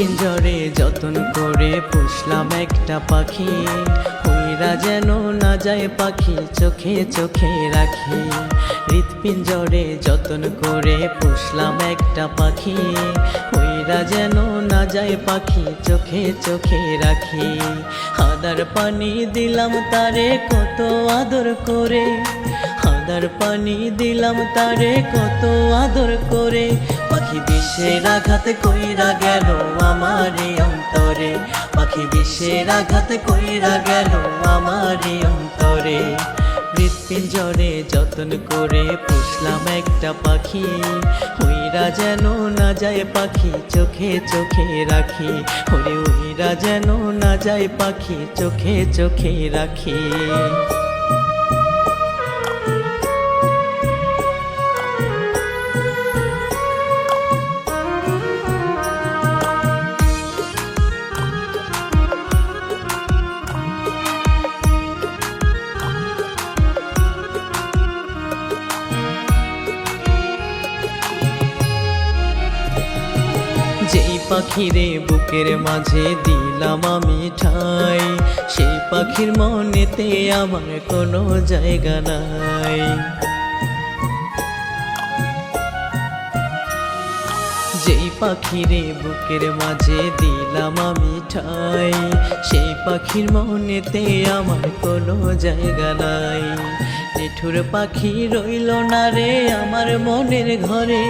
হৃৎপিঞ্জরে যতন করে পুষলাম একটা পাখি, উইরা যেন না যায় পাখি, চোখে চোখে রাখি। হৃৎপিঞ্জরে যতন করে পুষলাম একটা পাখি, উইরা যেন না যায় পাখি, চোখে চোখে রাখি। আদার পানি দিলাম তারে কত আদর করে, আদার পানি দিলাম তারে কত আদর করে। পাখি বিষের আঘাত কইরা গেল আমার অন্তরে, পাখি বিষের আঘাত কইরা গেল আমার অন্তরে। হৃৎপিঞ্জরে যতন করে পুষলাম একটা পাখি, উইরা যেন না যায় পাখি, চোখে চোখে রাখি। ওরে উইরা যেন না যায় পাখি, চোখে চোখে রাখি। যেই পাখিরে বুকের মাঝে দিলাম আমি ঠাই, সেই পাখির মনেতে আমার কোনো জায়গা নাই। যেই পাখিরে বুকের মাঝে দিলাম আমি ঠাই, সেই পাখির মনেতে আমার কোনো জায়গা নাই। নিঠুর পাখি রইল না রে আমার মনের ঘরে,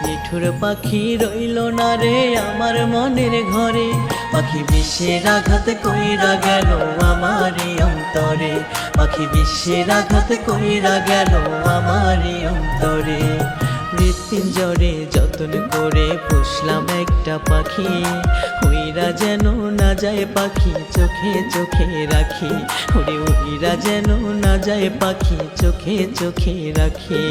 নিঠুর পাখি রইল না রে আমার মনের ঘরে। পাখি বিষের আঘাত কইরা গেল আমার অন্তরে, পাখি বিষের আঘাত কইরা গেল আমার অন্তরে। হৃৎপিঞ্জরে যতন করে পুষলাম একটা পাখি, উইরা যেন না যায় পাখি, চোখে চোখে রাখি। ওরে উইরা যেন না যায় পাখি, চোখে চোখে রাখি।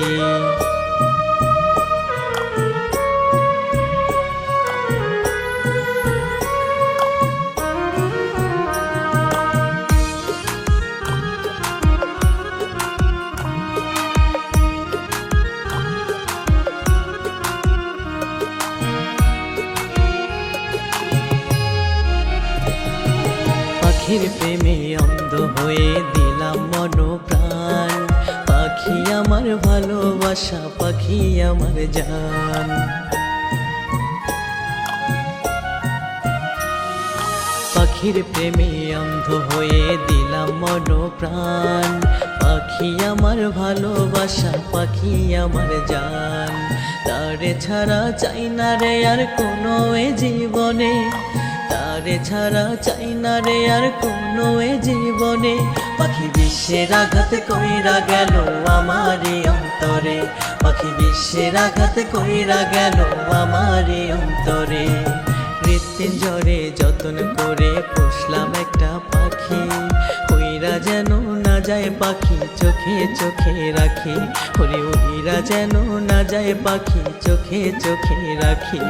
পাখির প্রেমে অন্ধ হয়ে দিলাম মন প্রাণ, পাখি আমার ভালোবাসা, পাখি আমার জান। পাখির প্রেমে অন্ধ হয়ে দিলাম মন প্রাণ, পাখি আমার ভালোবাসা, পাখি আমার জান। তারে ছাড়া চাই না রে আর কোনো এ জীবনে, তারে ছাড়া চাই না রে আর কোনো এ জীবনে। পাখি বিষের আঘাত কইরা গেল আমার অন্তরে, পাখি বিষের আঘাত কইরা গেল আমার অন্তরে। হৃৎপিঞ্জরে যতন করে পুষলাম একটা পাখি, উইরা যেন না যায় পাখি, চোখে চোখে রাখি। ওরে উইরা যেন না যায় পাখি, চোখে চোখে রাখি।